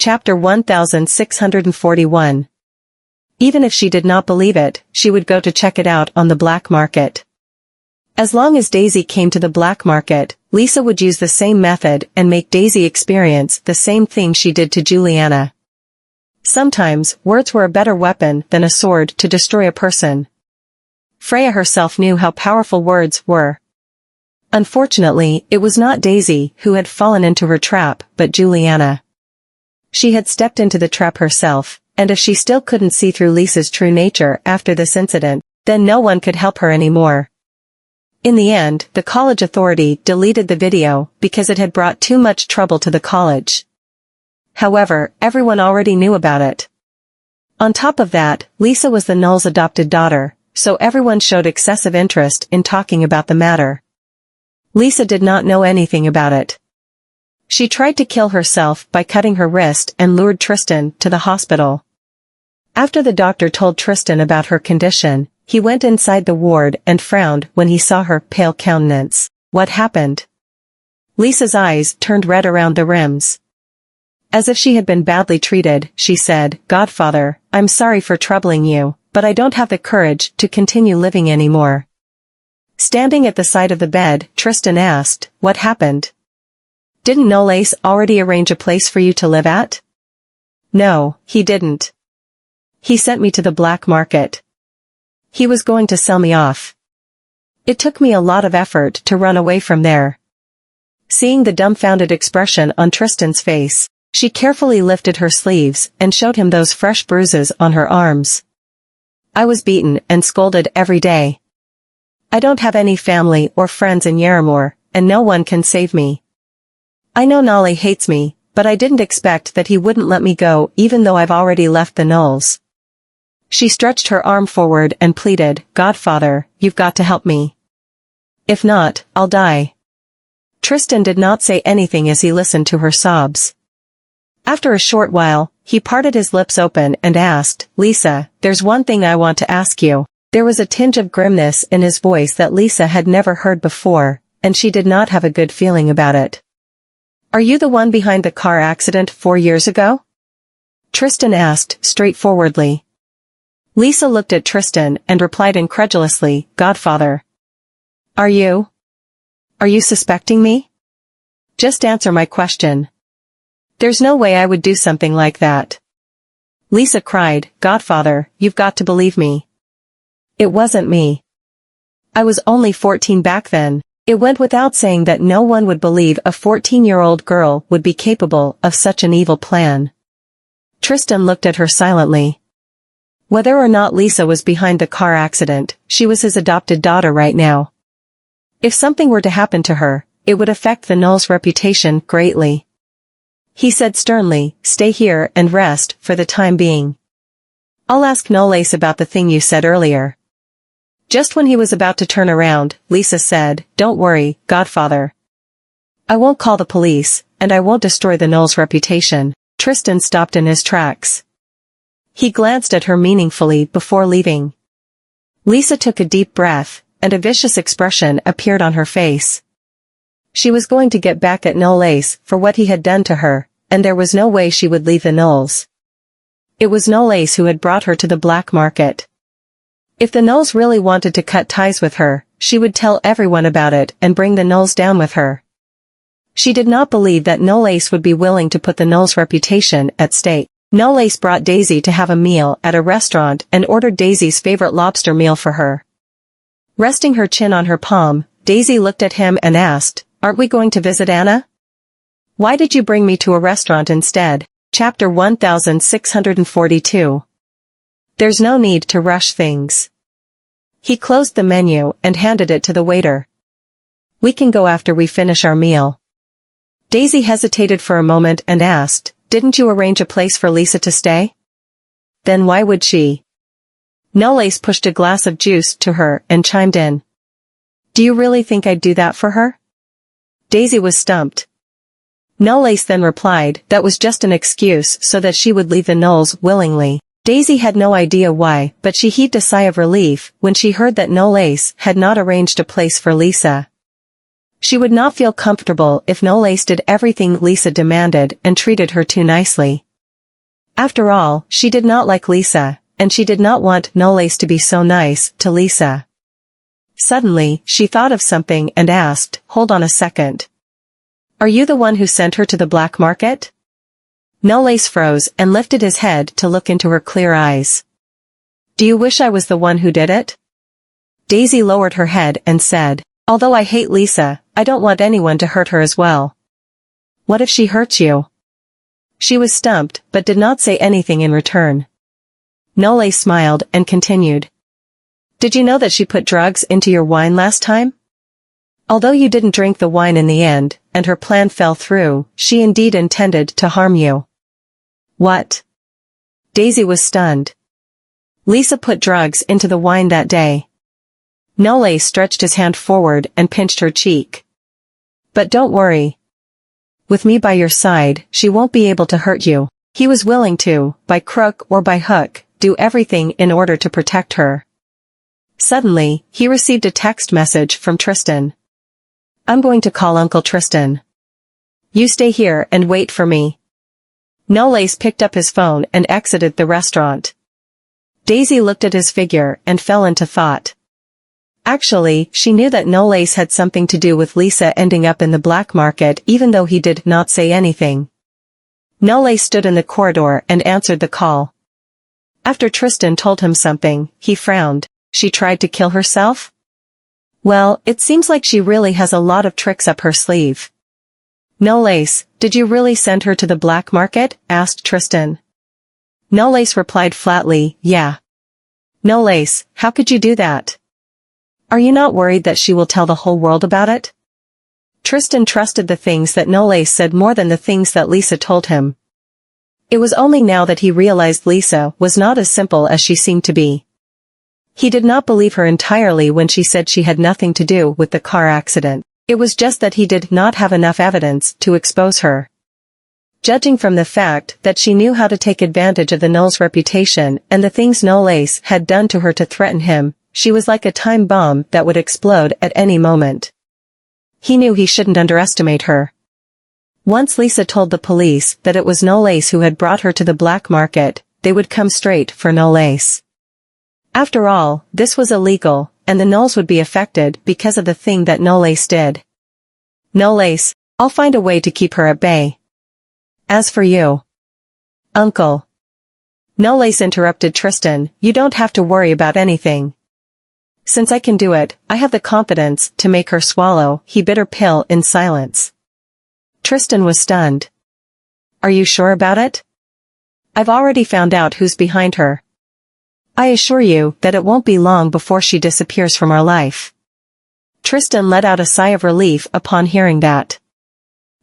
Chapter 1641. Even if she did not believe it, she would go to check it out on the black market. As long as Daisy came to the black market, Lisa would use the same method and make Daisy experience the same thing she did to Juliana. Sometimes, words were a better weapon than a sword to destroy a person. Freya herself knew how powerful words were. Unfortunately, it was not Daisy who had fallen into her trap, but Juliana. She had stepped into the trap herself, and if she still couldn't see through Lisa's true nature after this incident, then no one could help her anymore. In the end, the college authority deleted the video because it had brought too much trouble to the college. However, everyone already knew about it. On top of that, Lisa was the Nole's adopted daughter, so everyone showed excessive interest in talking about the matter. Lisa did not know anything about it. She tried to kill herself by cutting her wrist and lured Tristan to the hospital. After the doctor told Tristan about her condition, he went inside the ward and frowned when he saw her pale countenance. What happened? Lisa's eyes turned red around the rims. As if she had been badly treated, she said, "Godfather, I'm sorry for troubling you, but I don't have the courage to continue living anymore." Standing at the side of the bed, Tristan asked, "What happened? Didn't Nolan already arrange a place for you to live at?" "No, he didn't. He sent me to the black market. He was going to sell me off. It took me a lot of effort to run away from there." Seeing the dumbfounded expression on Tristan's face, she carefully lifted her sleeves and showed him those fresh bruises on her arms. "I was beaten and scolded every day. I don't have any family or friends in Yaramore, and no one can save me. I know Nolan hates me, but I didn't expect that he wouldn't let me go even though I've already left the Noles." She stretched her arm forward and pleaded, "Godfather, you've got to help me. If not, I'll die." Tristan did not say anything as he listened to her sobs. After a short while, he parted his lips open and asked, "Lisa, there's one thing I want to ask you." There was a tinge of grimness in his voice that Lisa had never heard before, and she did not have a good feeling about it. "Are you the one behind the car accident 4 years ago?" Tristan asked straightforwardly. Lisa looked at Tristan and replied incredulously, "Godfather. Are you suspecting me? Just answer my question. There's no way I would do something like that." Lisa cried, "Godfather, you've got to believe me. It wasn't me. I was only 14 back then." It went without saying that no one would believe a 14-year-old girl would be capable of such an evil plan. Tristan looked at her silently. Whether or not Lisa was behind the car accident, she was his adopted daughter right now. If something were to happen to her, it would affect the Nole's reputation greatly. He said sternly, "Stay here and rest for the time being. I'll ask Nolan about the thing you said earlier." Just when he was about to turn around, Lisa said, "Don't worry, Godfather. I won't call the police, and I won't destroy the Nole's reputation." Tristan stopped in his tracks. He glanced at her meaningfully before leaving. Lisa took a deep breath, and a vicious expression appeared on her face. She was going to get back at Nolan for what he had done to her, and there was no way she would leave the Noles. It was Nolan who had brought her to the black market. If the Noles really wanted to cut ties with her, she would tell everyone about it and bring the Noles down with her. She did not believe that Nolan would be willing to put the Noles' reputation at stake. Nolan brought Daisy to have a meal at a restaurant and ordered Daisy's favorite lobster meal for her. Resting her chin on her palm, Daisy looked at him and asked, "Aren't we going to visit Anna? Why did you bring me to a restaurant instead?" Chapter 1642. There's no need to rush things. He closed the menu and handed it to the waiter. "We can go after we finish our meal." Daisy hesitated for a moment and asked, "Didn't you arrange a place for Lisa to stay?" "Then why would she?" Nolan pushed a glass of juice to her and chimed in. "Do you really think I'd do that for her?" Daisy was stumped. Nolan then replied, "That was just an excuse so that she would leave the Noles willingly." Daisy had no idea why, but she heaved a sigh of relief when she heard that Nolan had not arranged a place for Lisa. She would not feel comfortable if Nolan did everything Lisa demanded and treated her too nicely. After all, she did not like Lisa, and she did not want Nolan to be so nice to Lisa. Suddenly, she thought of something and asked, "Hold on a second. Are you the one who sent her to the black market?" Nolan froze and lifted his head to look into her clear eyes. "Do you wish I was the one who did it?" Daisy lowered her head and said, "Although I hate Lisa, I don't want anyone to hurt her as well." "What if she hurts you?" She was stumped, but did not say anything in return. Nolan smiled and continued. "Did you know that she put drugs into your wine last time? Although you didn't drink the wine in the end, and her plan fell through, she indeed intended to harm you." "What?" Daisy was stunned. "Lisa put drugs into the wine that day." Nolan stretched his hand forward and pinched her cheek. "But don't worry. With me by your side, she won't be able to hurt you." He was willing to, by crook or by hook, do everything in order to protect her. Suddenly, he received a text message from Tristan. "I'm going to call Uncle Tristan. You stay here and wait for me." Nolan picked up his phone and exited the restaurant. Daisy looked at his figure and fell into thought. Actually, she knew that Nolan had something to do with Lisa ending up in the black market even though he did not say anything. Nolan stood in the corridor and answered the call. After Tristan told him something, he frowned. She tried to kill herself? Well, it seems like she really has a lot of tricks up her sleeve. "Nolan, did you really send her to the black market?" asked Tristan. Nolan replied flatly, "Yeah." "Nolan, how could you do that? Are you not worried that she will tell the whole world about it?" Tristan trusted the things that Nolan said more than the things that Lisa told him. It was only now that he realized Lisa was not as simple as she seemed to be. He did not believe her entirely when she said she had nothing to do with the car accident. It was just that he did not have enough evidence to expose her. Judging from the fact that she knew how to take advantage of the Nole's reputation and the things Nolan had done to her to threaten him, she was like a time bomb that would explode at any moment. He knew he shouldn't underestimate her. Once Lisa told the police that it was Nolan who had brought her to the black market, they would come straight for Nolan. After all, this was illegal, and the Noles would be affected because of the thing that Nolan did. "Nolan, I'll find a way to keep her at bay. As for you, Uncle." Nolan interrupted Tristan, "You don't have to worry about anything. Since I can do it, I have the confidence to make her swallow." He bit her pill in silence. Tristan was stunned. "Are you sure about it? I've already found out who's behind her. I assure you that it won't be long before she disappears from our life." Tristan let out a sigh of relief upon hearing that.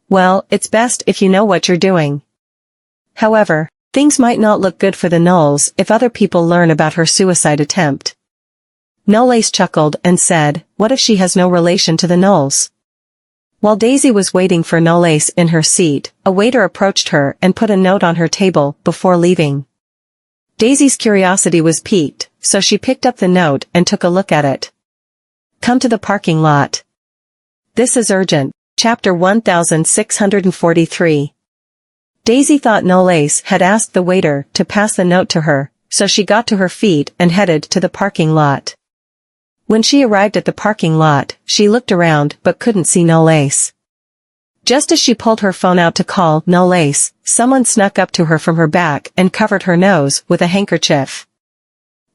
"Well, it's best if you know what you're doing. However, things might not look good for the Noles if other people learn about her suicide attempt." Nolan chuckled and said, "What if she has no relation to the Noles?" While Daisy was waiting for Nolan in her seat, a waiter approached her and put a note on her table before leaving. Daisy's curiosity was piqued, so she picked up the note and took a look at it. "Come to the parking lot. This is urgent." Chapter 1643. Daisy thought Nolan had asked the waiter to pass the note to her, so she got to her feet and headed to the parking lot. When she arrived at the parking lot, she looked around but couldn't see Nolan. Just as she pulled her phone out to call Nolan, someone snuck up to her from her back and covered her nose with a handkerchief.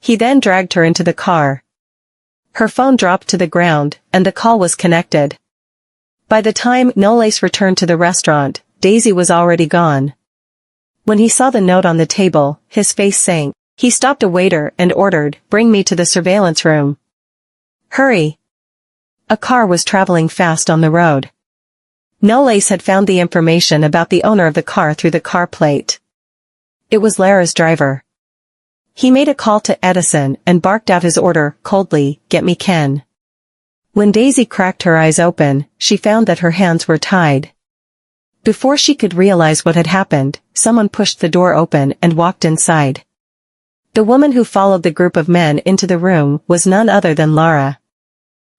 He then dragged her into the car. Her phone dropped to the ground, and the call was connected. By the time Nolan returned to the restaurant, Daisy was already gone. When he saw the note on the table, his face sank. He stopped a waiter and ordered, "Bring me to the surveillance room. Hurry." A car was traveling fast on the road. Nolan had found the information about the owner of the car through the car plate. It was Lara's driver. He made a call to Edison and barked out his order coldly, "Get me Ken." When Daisy cracked her eyes open, she found that her hands were tied. Before she could realize what had happened, someone pushed the door open and walked inside. The woman who followed the group of men into the room was none other than Lara.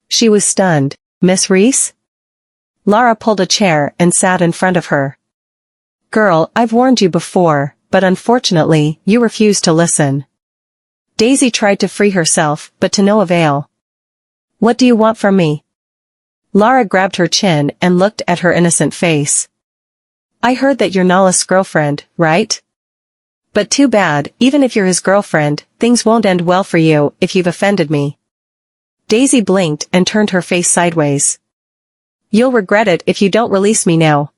She was stunned. "Miss Reese?" Lara pulled a chair and sat in front of her. "Girl, I've warned you before, but unfortunately, you refused to listen. Daisy tried to free herself, but to no avail. What do you want from me? Lara grabbed her chin and looked at her innocent face. I heard that you're Nola's girlfriend, right? But too bad, even if you're his girlfriend, things won't end well for you if you've offended me. Daisy blinked and turned her face sideways. You'll regret it if you don't release me now.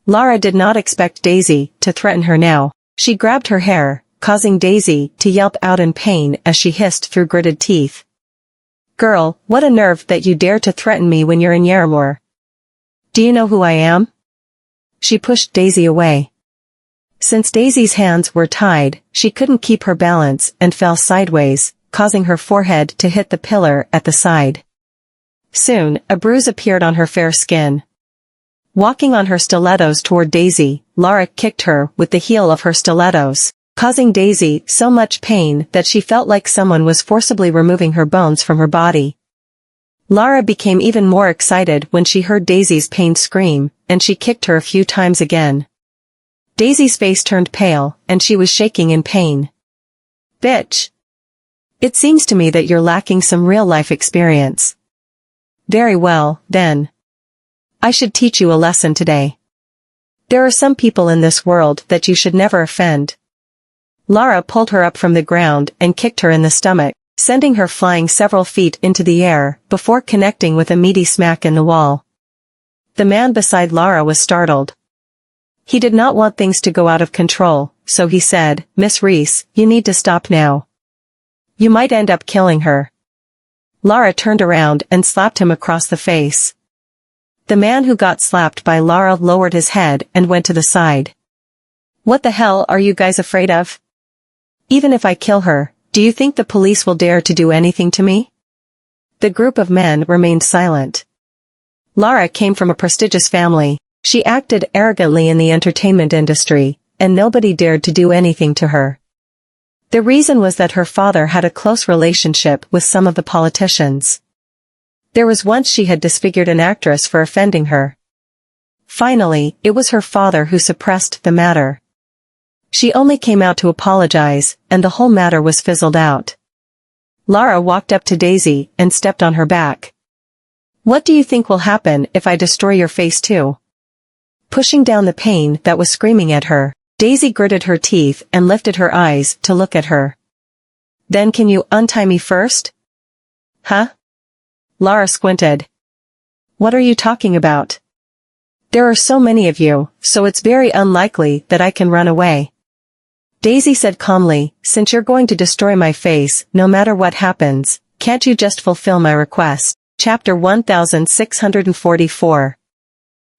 Lara did not expect Daisy to threaten her now. She grabbed her hair, causing Daisy to yelp out in pain as she hissed through gritted teeth. Girl, what a nerve that you dare to threaten me when you're in Yaramore. Do you know who I am? She pushed Daisy away. Since Daisy's hands were tied, she couldn't keep her balance and fell sideways, causing her forehead to hit the pillar at the side. Soon, a bruise appeared on her fair skin. Walking on her stilettos toward Daisy, Lara kicked her with the heel of her stilettos, causing Daisy so much pain that she felt like someone was forcibly removing her bones from her body. Lara became even more excited when she heard Daisy's pained scream, and she kicked her a few times again. Daisy's face turned pale, and she was shaking in pain. Bitch! It seems to me that you're lacking some real-life experience. Very well, then. I should teach you a lesson today. There are some people in this world that you should never offend. Lara pulled her up from the ground and kicked her in the stomach, sending her flying several feet into the air before connecting with a meaty smack in the wall. The man beside Lara was startled. He did not want things to go out of control, so he said, Miss Reese, you need to stop now. You might end up killing her. Lara turned around and slapped him across the face. The man who got slapped by Lara lowered his head and went to the side. What the hell are you guys afraid of? Even if I kill her, do you think the police will dare to do anything to me? The group of men remained silent. Lara came from a prestigious family. She acted arrogantly in the entertainment industry, and nobody dared to do anything to her. The reason was that her father had a close relationship with some of the politicians. There was once she had disfigured an actress for offending her. Finally, it was her father who suppressed the matter. She only came out to apologize, and the whole matter was fizzled out. Lara walked up to Daisy and stepped on her back. What do you think will happen if I destroy your face too? Pushing down the pain that was screaming at her, Daisy gritted her teeth and lifted her eyes to look at her. Then can you untie me first? Huh? Lara squinted. What are you talking about? There are so many of you, so it's very unlikely that I can run away. Daisy said calmly, since you're going to destroy my face, no matter what happens, can't you just fulfill my request? Chapter 1644.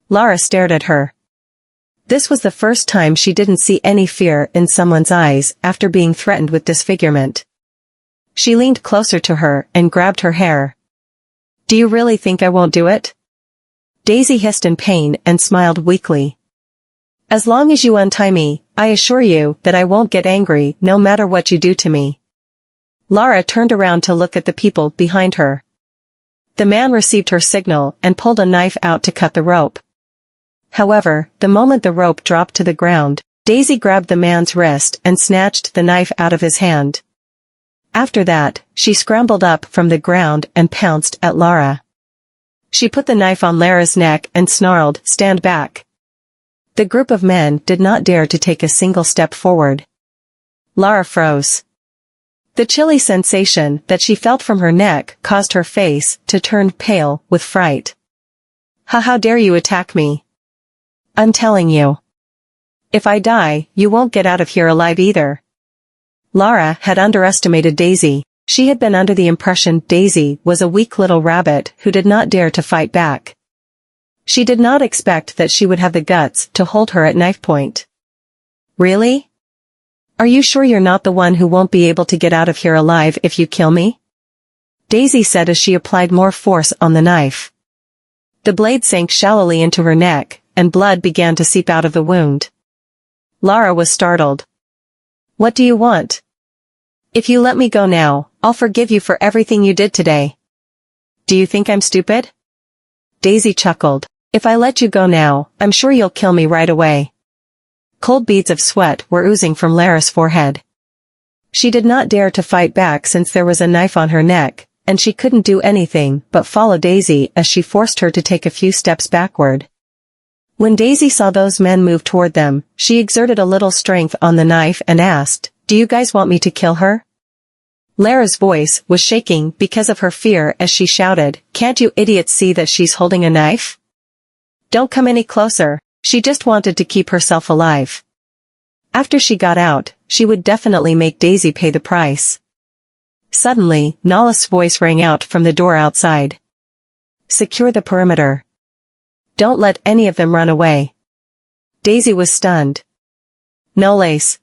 Lara stared at her. This was the first time she didn't see any fear in someone's eyes after being threatened with disfigurement. She leaned closer to her and grabbed her hair. Do you really think I won't do it? Daisy hissed in pain and smiled weakly. As long as you untie me, I assure you that I won't get angry no matter what you do to me. Lara turned around to look at the people behind her. The man received her signal and pulled a knife out to cut the rope. However, the moment the rope dropped to the ground, Daisy grabbed the man's wrist and snatched the knife out of his hand. After that, she scrambled up from the ground and pounced at Lara. She put the knife on Lara's neck and snarled, "Stand back." The group of men did not dare to take a single step forward. Lara froze. The chilly sensation that she felt from her neck caused her face to turn pale with fright. How dare you attack me? I'm telling you. If I die, you won't get out of here alive either. Lara had underestimated Daisy. She had been under the impression Daisy was a weak little rabbit who did not dare to fight back. She did not expect that she would have the guts to hold her at knife point. Really? Are you sure you're not the one who won't be able to get out of here alive if you kill me? Daisy said as she applied more force on the knife. The blade sank shallowly into her neck, and blood began to seep out of the wound. Lara was startled. What do you want? If you let me go now, I'll forgive you for everything you did today. Do you think I'm stupid? Daisy chuckled. If I let you go now, I'm sure you'll kill me right away. Cold beads of sweat were oozing from Lara's forehead. She did not dare to fight back since there was a knife on her neck, and she couldn't do anything but follow Daisy as she forced her to take a few steps backward. When Daisy saw those men move toward them, she exerted a little strength on the knife and asked, "Do you guys want me to kill her?" Lara's voice was shaking because of her fear as she shouted, "Can't you idiots see that she's holding a knife? Don't come any closer, she just wanted to keep herself alive." After she got out, she would definitely make Daisy pay the price. Suddenly, Nolan's voice rang out from the door outside. "Secure the perimeter. Don't let any of them run away." Daisy was stunned. "Noles."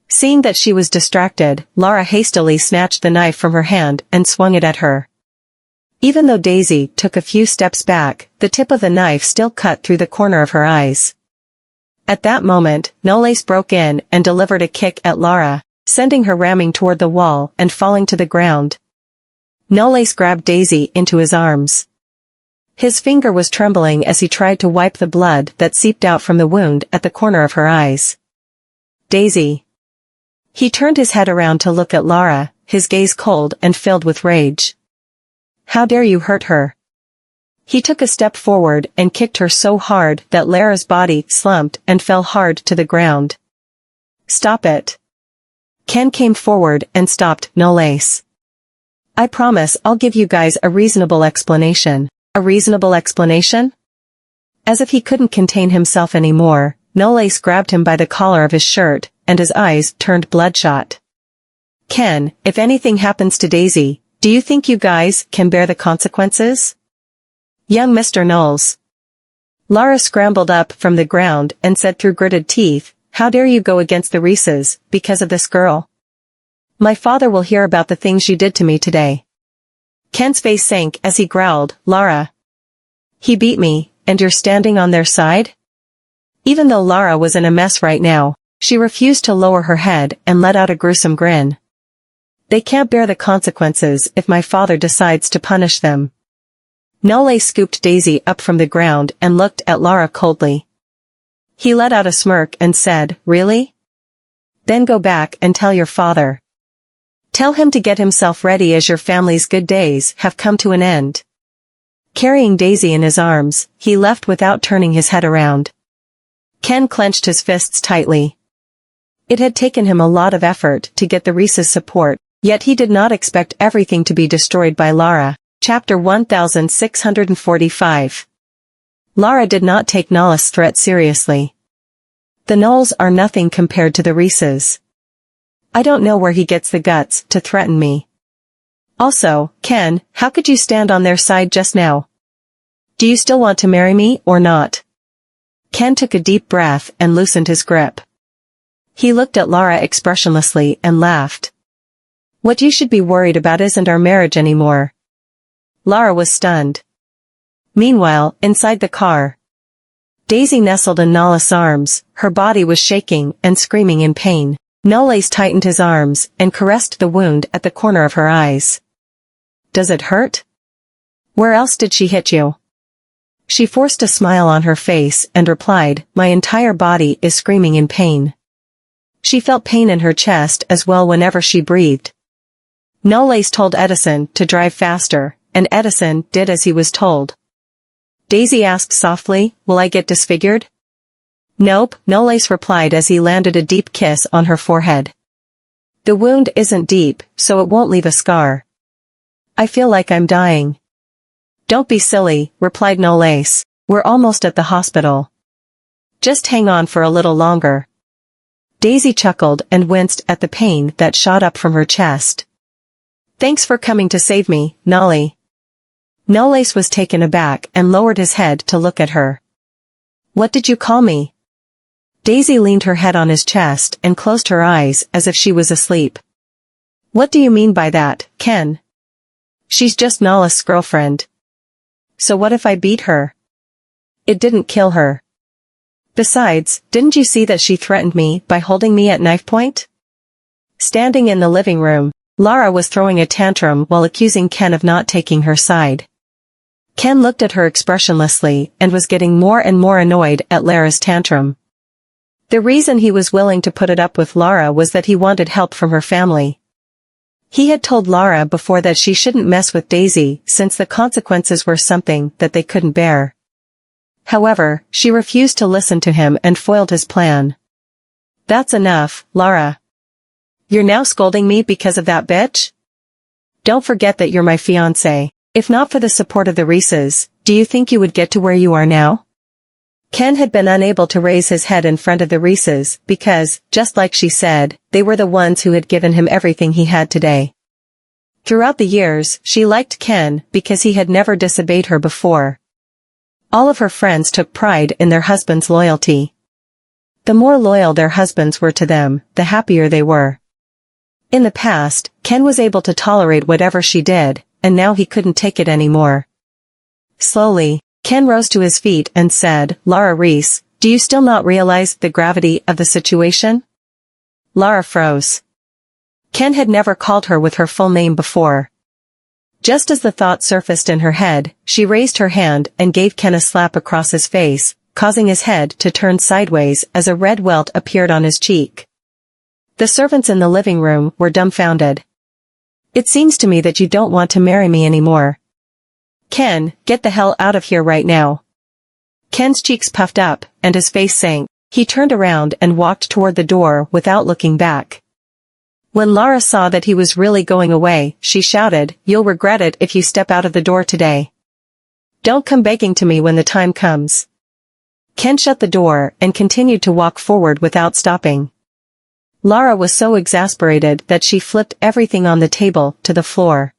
Seeing that she was distracted, Lara hastily snatched the knife from her hand and swung it at her. Even though Daisy took a few steps back, the tip of the knife still cut through the corner of her eyes. At that moment, Noles broke in and delivered a kick at Lara, sending her ramming toward the wall and falling to the ground. Noles grabbed Daisy into his arms. His finger was trembling as he tried to wipe the blood that seeped out from the wound at the corner of her eyes. "Daisy." He turned his head around to look at Lara, his gaze cold and filled with rage. "How dare you hurt her?" He took a step forward and kicked her so hard that Lara's body slumped and fell hard to the ground. "Stop it." Ken came forward and stopped Noles. "I promise I'll give you guys a reasonable explanation." "A reasonable explanation?" As if he couldn't contain himself anymore, Noles grabbed him by the collar of his shirt, and his eyes turned bloodshot. "Ken, if anything happens to Daisy, do you think you guys can bear the consequences?" "Young Mr. Knowles." Lara scrambled up from the ground and said through gritted teeth, "How dare you go against the Reeses, because of this girl? My father will hear about the things you did to me today." Ken's face sank as he growled, "Lara. He beat me, and you're standing on their side?" Even though Lara was in a mess right now, she refused to lower her head and let out a gruesome grin. "They can't bear the consequences if my father decides to punish them." Nole scooped Daisy up from the ground and looked at Lara coldly. He let out a smirk and said, "Really? Then go back and tell your father. Tell him to get himself ready as your family's good days have come to an end." Carrying Daisy in his arms, he left without turning his head around. Ken clenched his fists tightly. It had taken him a lot of effort to get the Reese's support, yet he did not expect everything to be destroyed by Lara. Chapter 1645. Lara did not take Nolan's threat seriously. "The Knowles are nothing compared to the Reeses. I don't know where he gets the guts to threaten me. Also, Ken, how could you stand on their side just now? Do you still want to marry me or not?" Ken took a deep breath and loosened his grip. He looked at Lara expressionlessly and laughed. "What you should be worried about isn't our marriage anymore." Lara was stunned. Meanwhile, inside the car, Daisy nestled in Nolan's arms, her body was shaking and screaming in pain. Noles tightened his arms and caressed the wound at the corner of her eyes. "Does it hurt? Where else did she hit you?" She forced a smile on her face and replied, "My entire body is screaming in pain." She felt pain in her chest as well whenever she breathed. Noles told Edison to drive faster, and Edison did as he was told. Daisy asked softly, "Will I get disfigured?" "Nope," Noles replied as he landed a deep kiss on her forehead. "The wound isn't deep, so it won't leave a scar. I feel like I'm dying." "Don't be silly," replied Noles. "We're almost at the hospital. Just hang on for a little longer." Daisy chuckled and winced at the pain that shot up from her chest. "Thanks for coming to save me, Nole." Noles was taken aback and lowered his head to look at her. "What did you call me?" Daisy leaned her head on his chest and closed her eyes as if she was asleep. "What do you mean by that, Ken? She's just Nolan's girlfriend. So what if I beat her? It didn't kill her. Besides, didn't you see that she threatened me by holding me at knife point?" Standing in the living room, Lara was throwing a tantrum while accusing Ken of not taking her side. Ken looked at her expressionlessly and was getting more and more annoyed at Lara's tantrum. The reason he was willing to put it up with Lara was that he wanted help from her family. He had told Lara before that she shouldn't mess with Daisy since the consequences were something that they couldn't bear. However, she refused to listen to him and foiled his plan. "That's enough, Lara. You're now scolding me because of that bitch? Don't forget that you're my fiancé. If not for the support of the Reeses, do you think you would get to where you are now?" Ken had been unable to raise his head in front of the Reeses because, just like she said, they were the ones who had given him everything he had today. Throughout the years, she liked Ken because he had never disobeyed her before. All of her friends took pride in their husbands' loyalty. The more loyal their husbands were to them, the happier they were. In the past, Ken was able to tolerate whatever she did, and now he couldn't take it anymore. Slowly, Ken rose to his feet and said, "Lara Reese, do you still not realize the gravity of the situation?" Lara froze. Ken had never called her with her full name before. Just as the thought surfaced in her head, she raised her hand and gave Ken a slap across his face, causing his head to turn sideways as a red welt appeared on his cheek. The servants in the living room were dumbfounded. "It seems to me that you don't want to marry me anymore. Ken, get the hell out of here right now." Ken's cheeks puffed up, and his face sank. He turned around and walked toward the door without looking back. When Lara saw that he was really going away, she shouted, "You'll regret it if you step out of the door today. Don't come begging to me when the time comes." Ken shut the door and continued to walk forward without stopping. Lara was so exasperated that she flipped everything on the table to the floor.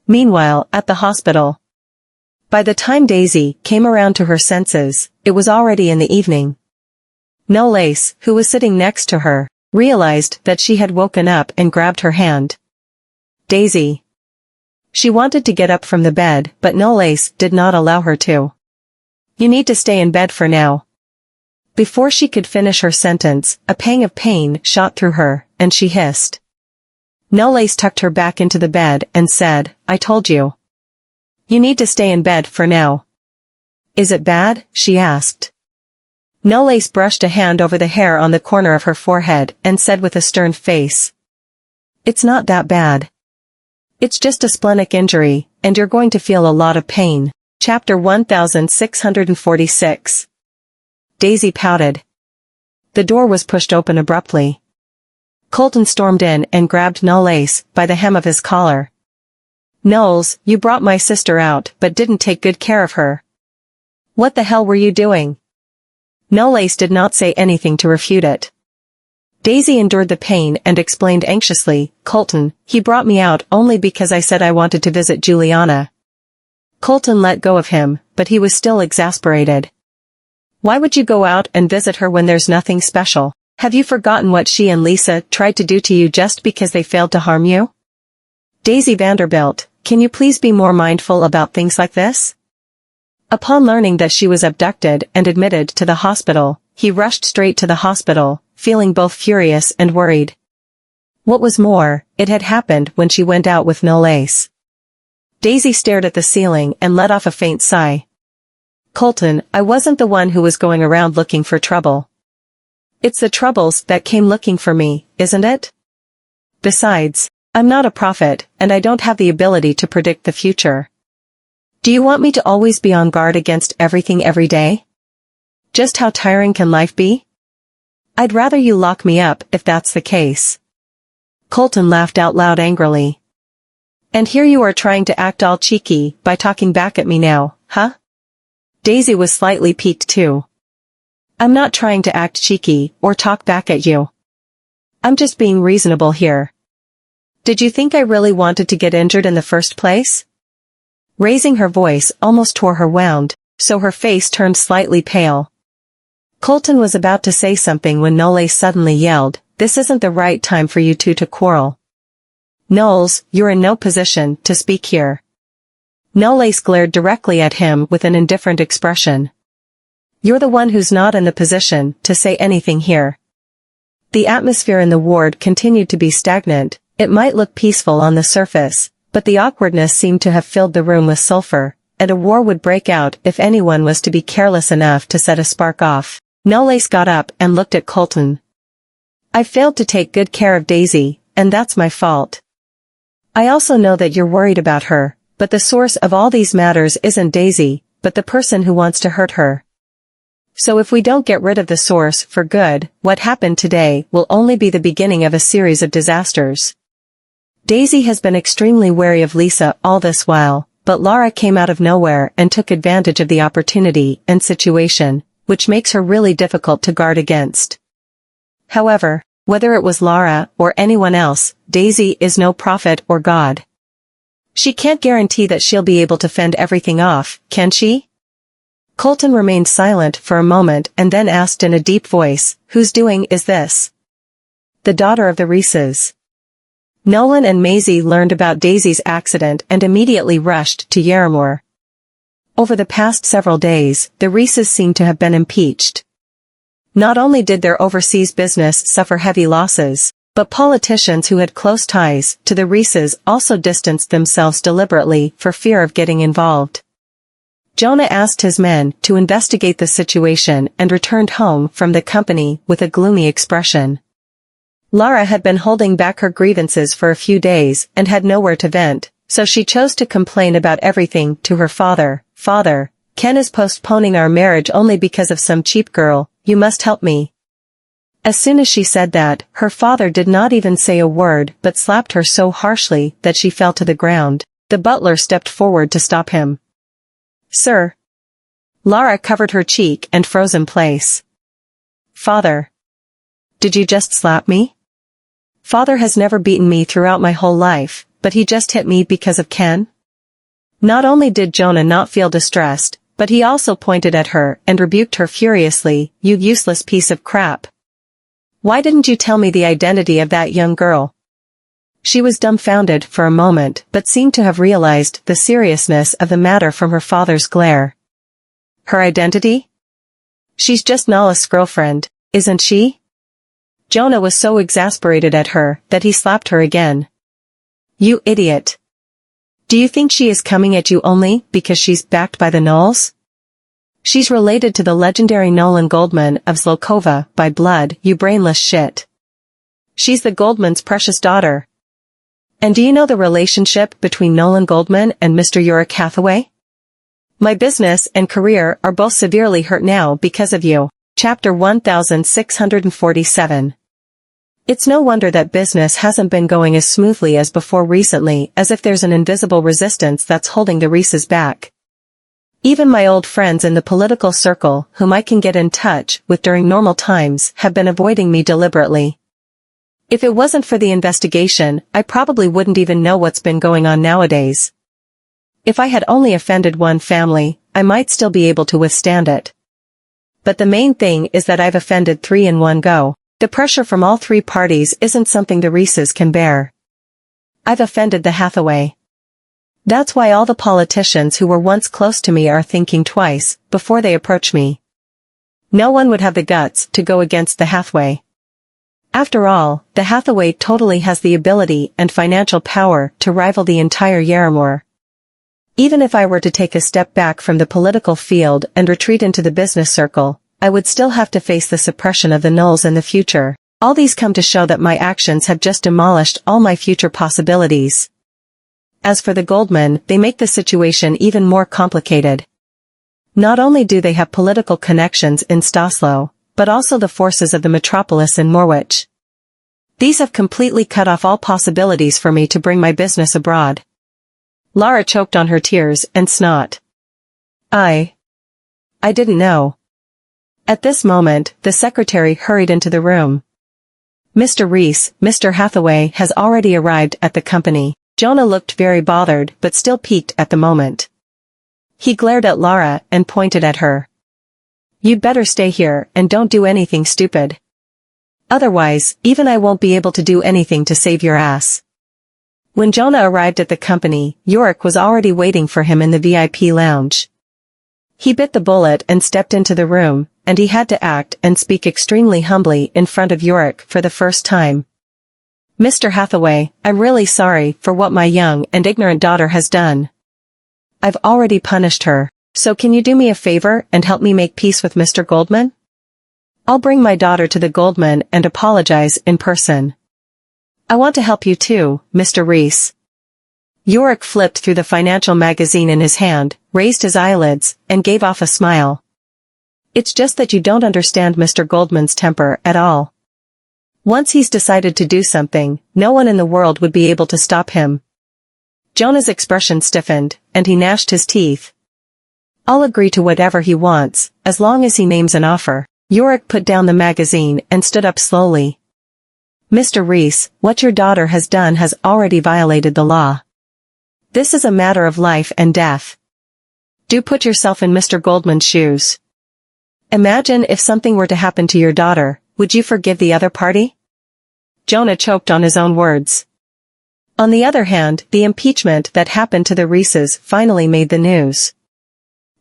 Meanwhile, at the hospital. By the time Daisy came around to her senses, it was already in the evening. Nolan, who was sitting next to her, realized that she had woken up and grabbed her hand. "Daisy." She wanted to get up from the bed, but Nolan did not allow her to. "You need to stay in bed for now." Before she could finish her sentence, a pang of pain shot through her, and she hissed. Nolan tucked her back into the bed and said, "I told you. You need to stay in bed for now." "Is it bad?" she asked. Nolan brushed a hand over the hair on the corner of her forehead and said with a stern face, "It's not that bad. It's just a splenic injury, and you're going to feel a lot of pain." Chapter 1646. Daisy pouted. The door was pushed open abruptly. Colton stormed in and grabbed Nolan by the hem of his collar. "Knowles, you brought my sister out but didn't take good care of her. What the hell were you doing?" Nolan did not say anything to refute it. Daisy endured the pain and explained anxiously, "Colton, he brought me out only because I said I wanted to visit Juliana." Colton let go of him, but he was still exasperated. "Why would you go out and visit her when there's nothing special? Have you forgotten what she and Lisa tried to do to you just because they failed to harm you? Daisy Vanderbilt, can you please be more mindful about things like this?" Upon learning that she was abducted and admitted to the hospital, he rushed straight to the hospital, feeling both furious and worried. What was more, it had happened when she went out with Nolan. Daisy stared at the ceiling and let off a faint sigh. "Colton, I wasn't the one who was going around looking for trouble. It's the troubles that came looking for me, isn't it? Besides, I'm not a prophet, and I don't have the ability to predict the future. Do you want me to always be on guard against everything every day? Just how tiring can life be? I'd rather you lock me up if that's the case." Colton laughed out loud angrily. "And here you are trying to act all cheeky by talking back at me now, huh?" Daisy was slightly piqued too. "I'm not trying to act cheeky or talk back at you. I'm just being reasonable here. Did you think I really wanted to get injured in the first place?" Raising her voice almost tore her wound, so her face turned slightly pale. Colton was about to say something when Nolan suddenly yelled, "This isn't the right time for you two to quarrel. Knowles, you're in no position to speak here." Nolan glared directly at him with an indifferent expression. "You're the one who's not in the position to say anything here." The atmosphere in the ward continued to be stagnant. It might look peaceful on the surface, but the awkwardness seemed to have filled the room with sulfur, and a war would break out if anyone was to be careless enough to set a spark off. Nolan got up and looked at Colton. I failed to take good care of Daisy, and that's my fault. I also know that you're worried about her, but the source of all these matters isn't Daisy, but the person who wants to hurt her. So if we don't get rid of the source for good, what happened today will only be the beginning of a series of disasters. Daisy has been extremely wary of Lisa all this while, but Lara came out of nowhere and took advantage of the opportunity and situation, which makes her really difficult to guard against. However, whether it was Lara or anyone else, Daisy is no prophet or god. She can't guarantee that she'll be able to fend everything off, can she? Colton remained silent for a moment and then asked in a deep voice, whose doing is this? The daughter of the Reeses. Nolan and Maisie learned about Daisy's accident and immediately rushed to Yarramore. Over the past several days, the Reeses seemed to have been impeached. Not only did their overseas business suffer heavy losses, but politicians who had close ties to the Reeses also distanced themselves deliberately for fear of getting involved. Jonah asked his men to investigate the situation and returned home from the company with a gloomy expression. Lara had been holding back her grievances for a few days and had nowhere to vent, so she chose to complain about everything to her father. Father, Ken is postponing our marriage only because of some cheap girl, you must help me. As soon as she said that, her father did not even say a word but slapped her so harshly that she fell to the ground. The butler stepped forward to stop him. Sir. Lara covered her cheek and froze in place. Father. Did you just slap me? Father has never beaten me throughout my whole life, but he just hit me because of Ken? Not only did Jonah not feel distressed, but he also pointed at her and rebuked her furiously, you useless piece of crap. Why didn't you tell me the identity of that young girl? She was dumbfounded for a moment but seemed to have realized the seriousness of the matter from her father's glare. Her identity? She's just Nala's girlfriend, isn't she? Jonah was so exasperated at her that he slapped her again. You idiot. Do you think she is coming at you only because she's backed by the Noles? She's related to the legendary Nolan Goldman of Zlokova by blood, you brainless shit. She's the Goldman's precious daughter. And do you know the relationship between Nolan Goldman and Mr. Yorick Hathaway? My business and career are both severely hurt now because of you. Chapter 1647. It's no wonder that business hasn't been going as smoothly as before recently, as if there's an invisible resistance that's holding the Reeses back. Even my old friends in the political circle, whom I can get in touch with during normal times, have been avoiding me deliberately. If it wasn't for the investigation, I probably wouldn't even know what's been going on nowadays. If I had only offended one family, I might still be able to withstand it. But the main thing is that I've offended 3 in one go. The pressure from all 3 parties isn't something the Reeses can bear. I've offended the Hathaway. That's why all the politicians who were once close to me are thinking twice before they approach me. No one would have the guts to go against the Hathaway. After all, the Hathaway totally has the ability and financial power to rival the entire Yarramore. Even if I were to take a step back from the political field and retreat into the business circle, I would still have to face the suppression of the Noles in the future. All these come to show that my actions have just demolished all my future possibilities. As for the Goldman, they make the situation even more complicated. Not only do they have political connections in Staslo, but also the forces of the metropolis in Norwich. These have completely cut off all possibilities for me to bring my business abroad. Lara choked on her tears and snot. I didn't know. At this moment, the secretary hurried into the room. Mr. Reese, Mr. Hathaway has already arrived at the company. Jonah looked very bothered but still piqued at the moment. He glared at Lara and pointed at her. You'd better stay here and don't do anything stupid. Otherwise, even I won't be able to do anything to save your ass. When Jonah arrived at the company, Yorick was already waiting for him in the VIP lounge. He bit the bullet and stepped into the room, and he had to act and speak extremely humbly in front of Yorick for the first time. Mr. Hathaway, I'm really sorry for what my young and ignorant daughter has done. I've already punished her, so can you do me a favor and help me make peace with Mr. Goldman? I'll bring my daughter to the Goldman and apologize in person. I want to help you too, Mr. Reese. Yorick flipped through the financial magazine in his hand, raised his eyelids, and gave off a smile. It's just that you don't understand Mr. Goldman's temper at all. Once he's decided to do something, no one in the world would be able to stop him. Jonah's expression stiffened, and he gnashed his teeth. I'll agree to whatever he wants, as long as he names an offer. Yorick put down the magazine and stood up slowly. Mr. Reese, what your daughter has done has already violated the law. This is a matter of life and death. Do put yourself in Mr. Goldman's shoes. Imagine if something were to happen to your daughter, would you forgive the other party? Jonah choked on his own words. On the other hand, the impeachment that happened to the Reeses finally made the news.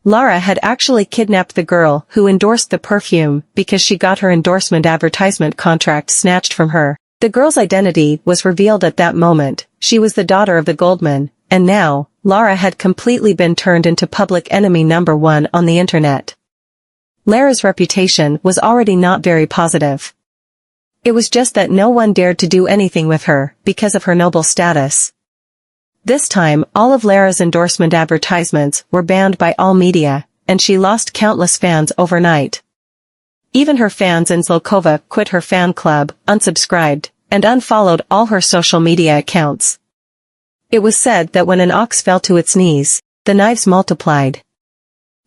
Lara had actually kidnapped the girl who endorsed the perfume because she got her endorsement advertisement contract snatched from her. The girl's identity was revealed at that moment. She was the daughter of the Goldman, and now, Lara had completely been turned into public enemy number one on the internet. Lara's reputation was already not very positive. It was just that no one dared to do anything with her because of her noble status. This time, all of Lara's endorsement advertisements were banned by all media, and she lost countless fans overnight. Even her fans in Zlokova quit her fan club, unsubscribed, and unfollowed all her social media accounts. It was said that when an ox fell to its knees, the knives multiplied.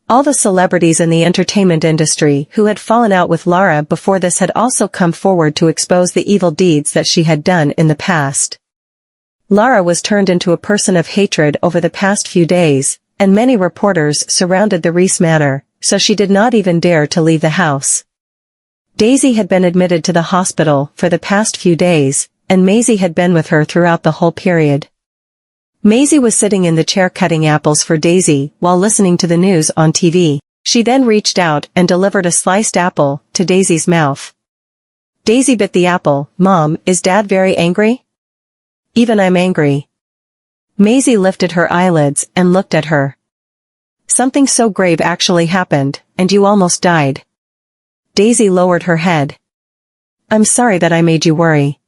All the celebrities in the entertainment industry who had fallen out with Lara before this had also come forward to expose the evil deeds that she had done in the past. Lara was turned into a person of hatred over the past few days, and many reporters surrounded the Reese manor, so she did not even dare to leave the house. Daisy had been admitted to the hospital for the past few days, and Maisie had been with her throughout the whole period. Maisie was sitting in the chair cutting apples for Daisy while listening to the news on TV. She then reached out and delivered a sliced apple to Daisy's mouth. Daisy bit the apple. Mom, is Dad very angry? Even I'm angry. Maisie lifted her eyelids and looked at her. Something so grave actually happened, and you almost died. Daisy lowered her head. I'm sorry that I made you worry.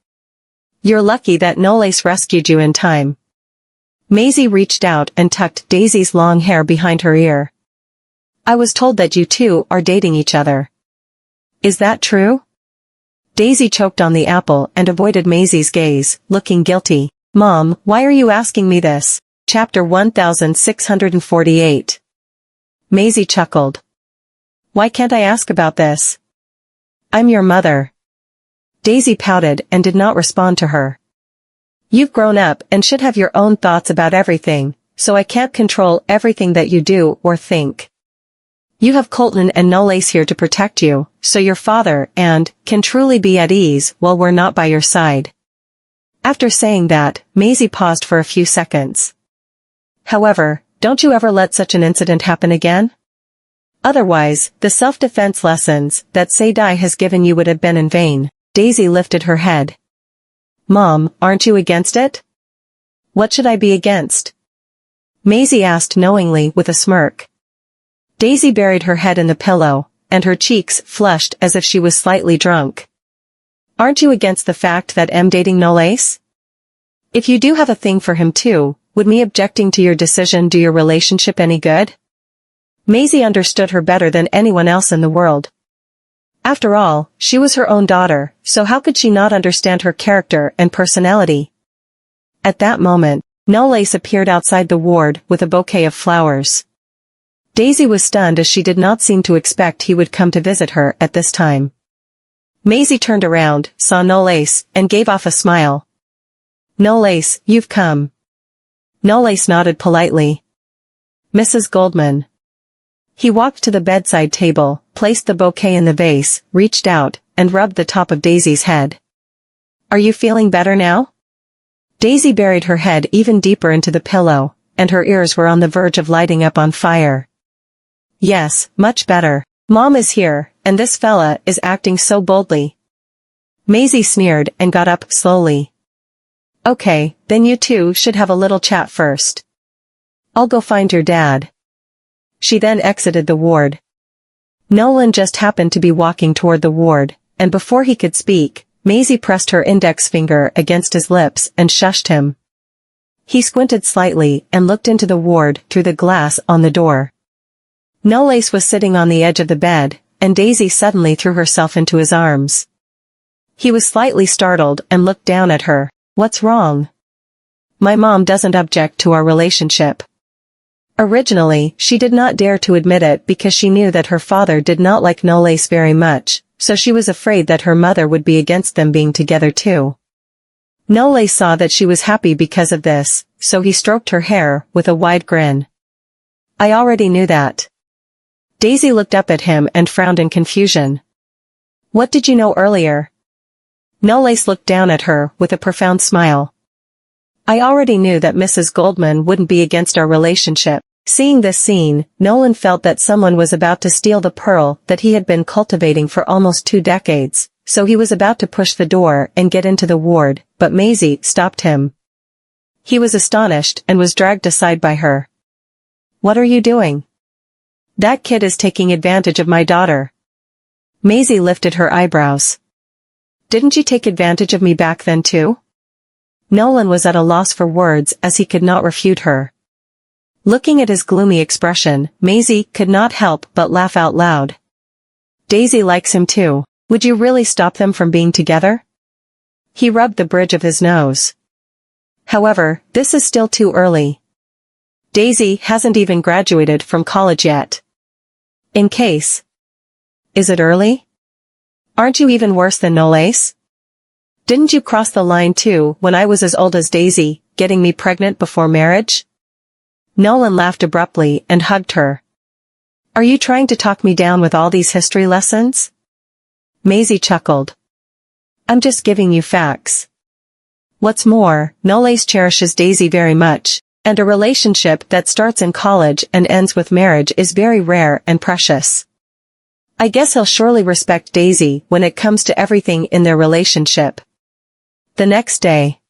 You're lucky that Nole rescued you in time. Maisie reached out and tucked Daisy's long hair behind her ear. I was told that you two are dating each other. Is that true? Daisy choked on the apple and avoided Maisie's gaze, looking guilty. Mom, why are you asking me this? Chapter 1648. Maisie chuckled. Why can't I ask about this? I'm your mother. Daisy pouted and did not respond to her. You've grown up and should have your own thoughts about everything, so I can't control everything that you do or think. You have Colton and Nole here to protect you, so your father and can truly be at ease while we're not by your side. After saying that, Maisie paused for a few seconds. However, don't you ever let such an incident happen again? Otherwise, the self-defense lessons that Sadai has given you would have been in vain. Daisy lifted her head. Mom, aren't you against it? What should I be against? Maisie asked knowingly with a smirk. Daisy buried her head in the pillow, and her cheeks flushed as if she was slightly drunk. Aren't you against the fact that I'm dating Nole? If you do have a thing for him too, would me objecting to your decision do your relationship any good? Maisie understood her better than anyone else in the world. After all, she was her own daughter, so how could she not understand her character and personality? At that moment, Nole appeared outside the ward with a bouquet of flowers. Daisy was stunned as she did not seem to expect he would come to visit her at this time. Maisie turned around, saw Nole, and gave off a smile. Nole, you've come. Nole nodded politely. Mrs. Goldman. He walked to the bedside table, placed the bouquet in the vase, reached out, and rubbed the top of Daisy's head. Are you feeling better now? Daisy buried her head even deeper into the pillow, and her ears were on the verge of lighting up on fire. Yes, much better. Mom is here, and this fella is acting so boldly. Maisie sneered and got up slowly. Okay, then you two should have a little chat first. I'll go find your dad. She then exited the ward. Nolan just happened to be walking toward the ward, and before he could speak, Maisie pressed her index finger against his lips and shushed him. He squinted slightly and looked into the ward through the glass on the door. Nolan was sitting on the edge of the bed, and Daisy suddenly threw herself into his arms. He was slightly startled and looked down at her. "What's wrong?" "My mom doesn't object to our relationship." Originally, she did not dare to admit it because she knew that her father did not like Nolan very much, so she was afraid that her mother would be against them being together too. Nolan saw that she was happy because of this, so he stroked her hair with a wide grin. "I already knew that." Daisy looked up at him and frowned in confusion. "What did you know earlier?" Nolan looked down at her with a profound smile. "I already knew that Mrs. Goldman wouldn't be against our relationship." Seeing this scene, Nolan felt that someone was about to steal the pearl that he had been cultivating for almost 2 decades, so he was about to push the door and get into the ward, but Maisie stopped him. He was astonished and was dragged aside by her. "What are you doing?" "That kid is taking advantage of my daughter." Maisie lifted her eyebrows. "Didn't you take advantage of me back then too?" Nolan was at a loss for words as he could not refute her. Looking at his gloomy expression, Maisie could not help but laugh out loud. "Daisy likes him too. Would you really stop them from being together?" He rubbed the bridge of his nose. "However, this is still too early. Daisy hasn't even graduated from college yet. In case. Is it early? Aren't you even worse than Nolan? Didn't you cross the line too when I was as old as Daisy, getting me pregnant before marriage?" Nolan laughed abruptly and hugged her. "Are you trying to talk me down with all these history lessons?" Maisie chuckled. "I'm just giving you facts. What's more, Nolan cherishes Daisy very much, and a relationship that starts in college and ends with marriage is very rare and precious. I guess he'll surely respect Daisy when it comes to everything in their relationship." The next day,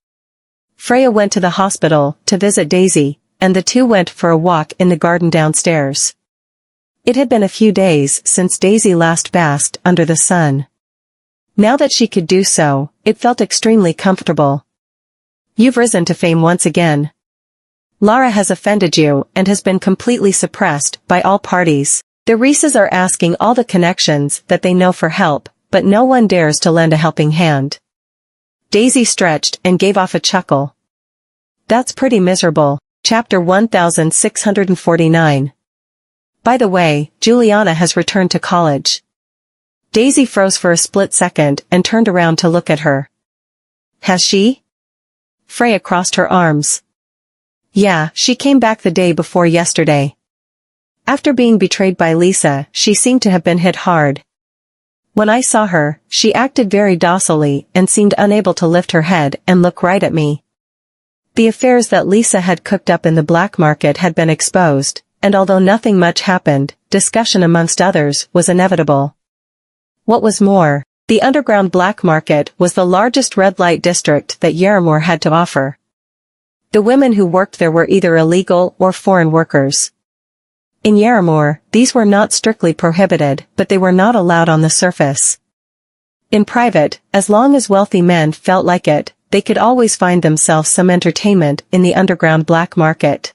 Freya went to the hospital to visit Daisy, and the two went for a walk in the garden downstairs. It had been a few days since Daisy last basked under the sun. Now that she could do so, it felt extremely comfortable. "You've risen to fame once again. Lara has offended you and has been completely suppressed by all parties. The Reeses are asking all the connections that they know for help, but no one dares to lend a helping hand." Daisy stretched and gave off a chuckle. "That's pretty miserable." Chapter 1649. By the way, Juliana has returned to college. Daisy froze for a split second and turned around to look at her. "Has she?" Freya crossed her arms. "Yeah, she came back the day before yesterday. After being betrayed by Lisa, she seemed to have been hit hard. When I saw her, she acted very docilely and seemed unable to lift her head and look right at me. The affairs that Lisa had cooked up in the black market had been exposed, and although nothing much happened, discussion amongst others was inevitable. What was more, the underground black market was the largest red light district that Yaramore had to offer. The women who worked there were either illegal or foreign workers. In Yaramore, these were not strictly prohibited, but they were not allowed on the surface. In private, as long as wealthy men felt like it, they could always find themselves some entertainment in the underground black market.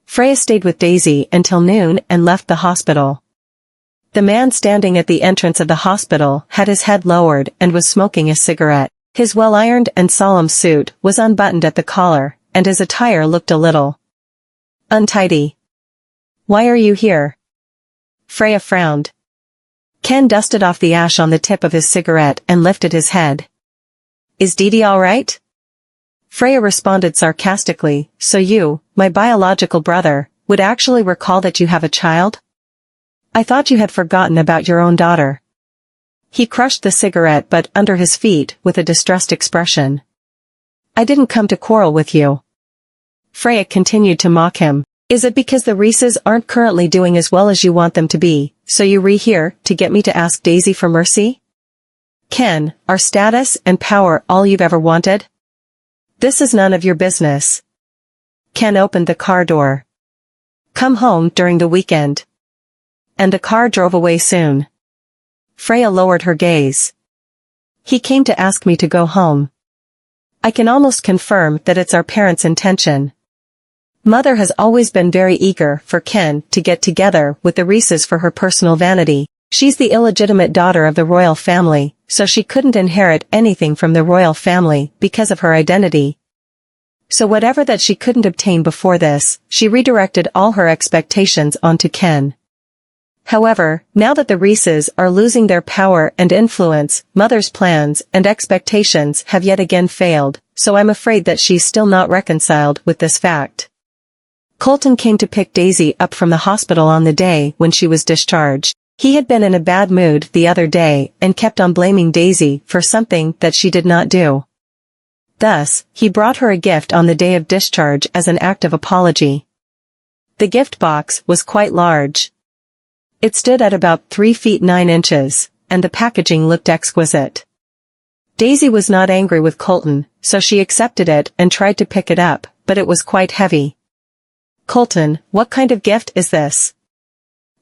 Freya stayed with Daisy until noon and left the hospital. The man standing at the entrance of the hospital had his head lowered and was smoking a cigarette. His well-ironed and solemn suit was unbuttoned at the collar, and his attire looked a little untidy. "Why are you here?" Freya frowned. Ken dusted off the ash on the tip of his cigarette and lifted his head. "Is Dee all right?" Freya responded sarcastically, "So you, my biological brother, would actually recall that you have a child? I thought you had forgotten about your own daughter." He crushed the cigarette butt under his feet with a distressed expression. "I didn't come to quarrel with you." Freya continued to mock him. "Is it because the Reeses aren't currently doing as well as you want them to be, so you here to get me to ask Daisy for mercy? Ken, are status and power all you've ever wanted? This is none of your business." Ken opened the car door. "Come home during the weekend." and the car drove away soon. Freya lowered her gaze. He came to ask me to go home. I can almost confirm that it's our parents' intention. Mother has always been very eager for Ken to get together with the Reeses for her personal vanity. She's the illegitimate daughter of the royal family, so she couldn't inherit anything from the royal family because of her identity. So whatever that she couldn't obtain before this, she redirected all her expectations onto Ken. However, now that the Reeses are losing their power and influence, Mother's plans and expectations have yet again failed, so I'm afraid that she's still not reconciled with this fact. Colton came to pick Daisy up from the hospital on the day when she was discharged. He had been in a bad mood the other day and kept on blaming Daisy for something that she did not do. Thus, he brought her a gift on the day of discharge as an act of apology. The gift box was quite large. It stood at about 3 feet 9 inches, and the packaging looked exquisite. Daisy was not angry with Colton, so she accepted it and tried to pick it up, but it was quite heavy. "Colton, what kind of gift is this?"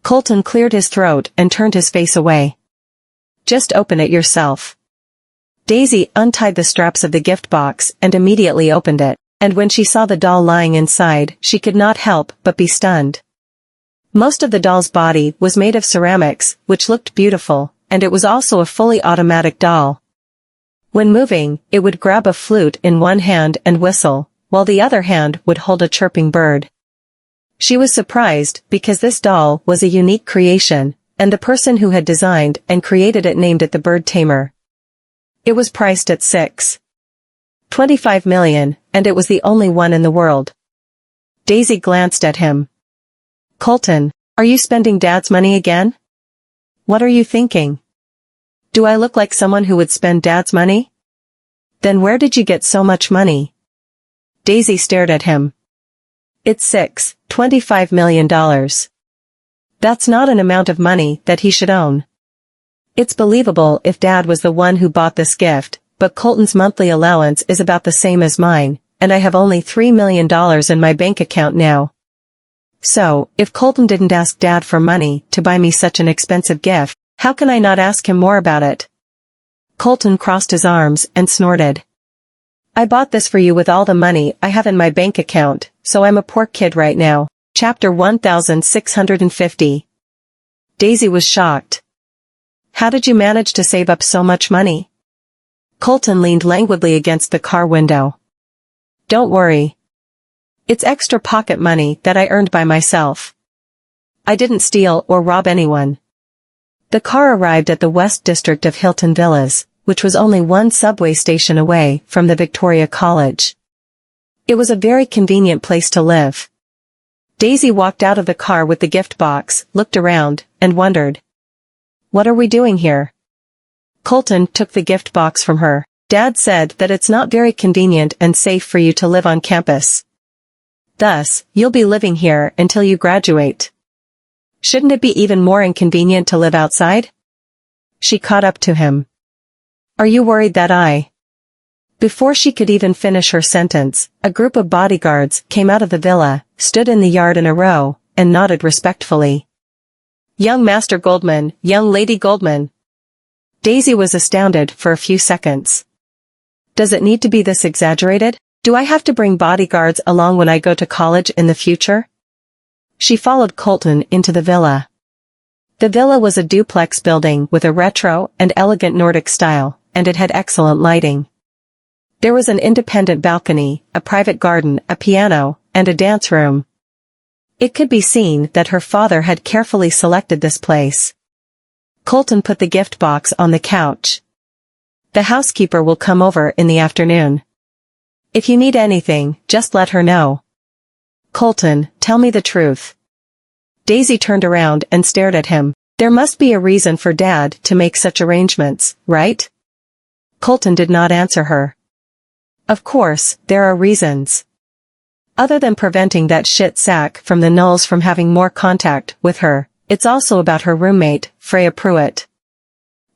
Colton cleared his throat and turned his face away. "Just open it yourself." Daisy untied the straps of the gift box and immediately opened it, and when she saw the doll lying inside, she could not help but be stunned. Most of the doll's body was made of ceramics, which looked beautiful, and it was also a fully automatic doll. When moving, it would grab a flute in one hand and whistle, while the other hand would hold a chirping bird. She was surprised because this doll was a unique creation, and the person who had designed and created it named it the Bird Tamer. It was priced at $6.25 million, and it was the only one in the world. Daisy glanced at him. "Colton, are you spending Dad's money again? What are you thinking? Do I look like someone who would spend Dad's money? Then where did you get so much money?" Daisy stared at him. "It's $6.25 million. That's not an amount of money that he should own. It's believable if Dad was the one who bought this gift, but Colton's monthly allowance is about the same as mine, and I have only $3 million in my bank account now. So, if Colton didn't ask Dad for money to buy me such an expensive gift, how can I not ask him more about it?" Colton crossed his arms and snorted. "I bought this for you with all the money I have in my bank account, so I'm a poor kid right now." Chapter 1650. Daisy was shocked. "How did you manage to save up so much money?" Colton leaned languidly against the car window. "Don't worry. It's extra pocket money that I earned by myself. I didn't steal or rob anyone." The car arrived at the West District of Hilton Villas, which was only one subway station away from the Victoria College. It was a very convenient place to live. Daisy walked out of the car with the gift box, looked around, and wondered. "What are we doing here?" Colton took the gift box from her. "Dad said that it's not very convenient and safe for you to live on campus. Thus, you'll be living here until you graduate. Shouldn't it be even more inconvenient to live outside?" She caught up to him. "Are you worried that I—" Before she could even finish her sentence, a group of bodyguards came out of the villa, stood in the yard in a row, and nodded respectfully. "Young Master Goldman, young Lady Goldman." Daisy was astounded for a few seconds. "Does it need to be this exaggerated? Do I have to bring bodyguards along when I go to college in the future?" She followed Colton into the villa. The villa was a duplex building with a retro and elegant Nordic style, and it had excellent lighting. There was an independent balcony, a private garden, a piano, and a dance room. It could be seen that her father had carefully selected this place. Colton put the gift box on the couch. "The housekeeper will come over in the afternoon. If you need anything, just let her know." "Colton, tell me the truth." Daisy turned around and stared at him. "There must be a reason for Dad to make such arrangements, right?" Colton did not answer her. "Of course, there are reasons. Other than preventing that shit sack from the Noles from having more contact with her, it's also about her roommate, Freya Pruitt.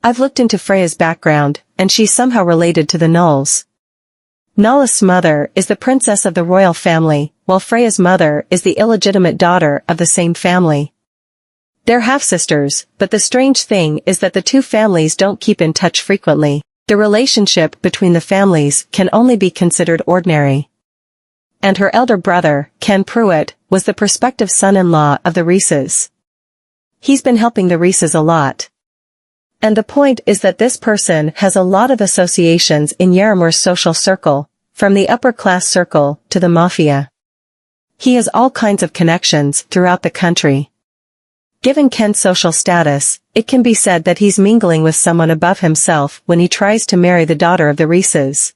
I've looked into Freya's background, and she's somehow related to the Noles. Nola's mother is the princess of the royal family, while Freya's mother is the illegitimate daughter of the same family. They're half-sisters, but the strange thing is that the two families don't keep in touch frequently. The relationship between the families can only be considered ordinary. And her elder brother, Ken Pruitt, was the prospective son-in-law of the Reeses. He's been helping the Reeses a lot. And the point is that this person has a lot of associations in Yarramoor's social circle, from the upper-class circle to the mafia. He has all kinds of connections throughout the country. Given Ken's social status, it can be said that he's mingling with someone above himself when he tries to marry the daughter of the Reeses.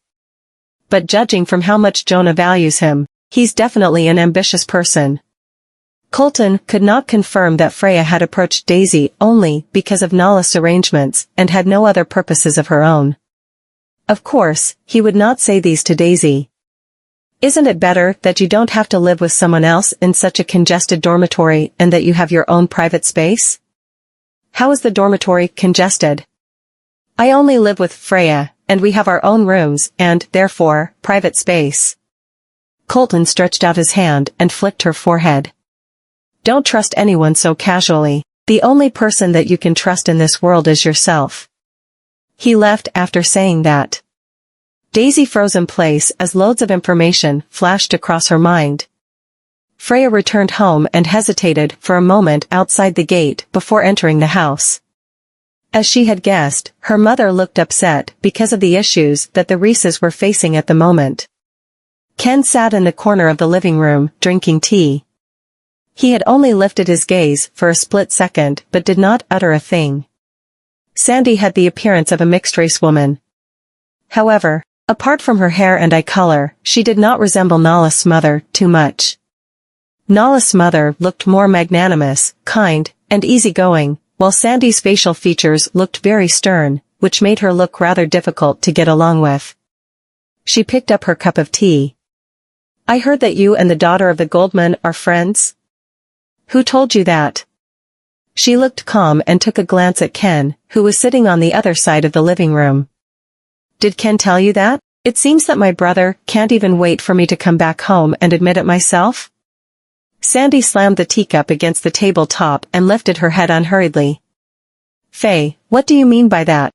But judging from how much Jonah values him, he's definitely an ambitious person. Colton could not confirm that Freya had approached Daisy only because of Nolan's arrangements and had no other purposes of her own. Of course, he would not say these to Daisy. Isn't it better that you don't have to live with someone else in such a congested dormitory and that you have your own private space? How is the dormitory congested? I only live with Freya, and we have our own rooms and, therefore, private space. Colton stretched out his hand and flicked her forehead. Don't trust anyone so casually. The only person that you can trust in this world is yourself. He left after saying that. Daisy froze in place as loads of information flashed across her mind. Freya returned home and hesitated for a moment outside the gate before entering the house. As she had guessed, her mother looked upset because of the issues that the Reeses were facing at the moment. Ken sat in the corner of the living room, drinking tea. He had only lifted his gaze for a split second but did not utter a thing. Sandy had the appearance of a mixed-race woman. However, apart from her hair and eye color, she did not resemble Nolan's mother too much. Nolan's mother looked more magnanimous, kind, and easygoing, while Sandy's facial features looked very stern, which made her look rather difficult to get along with. She picked up her cup of tea. I heard that you and the daughter of the Goldman are friends? Who told you that? She looked calm and took a glance at Ken, who was sitting on the other side of the living room. Did Ken tell you that? It seems that my brother can't even wait for me to come back home and admit it myself. Sandy slammed the teacup against the tabletop and lifted her head unhurriedly. Faye, what do you mean by that?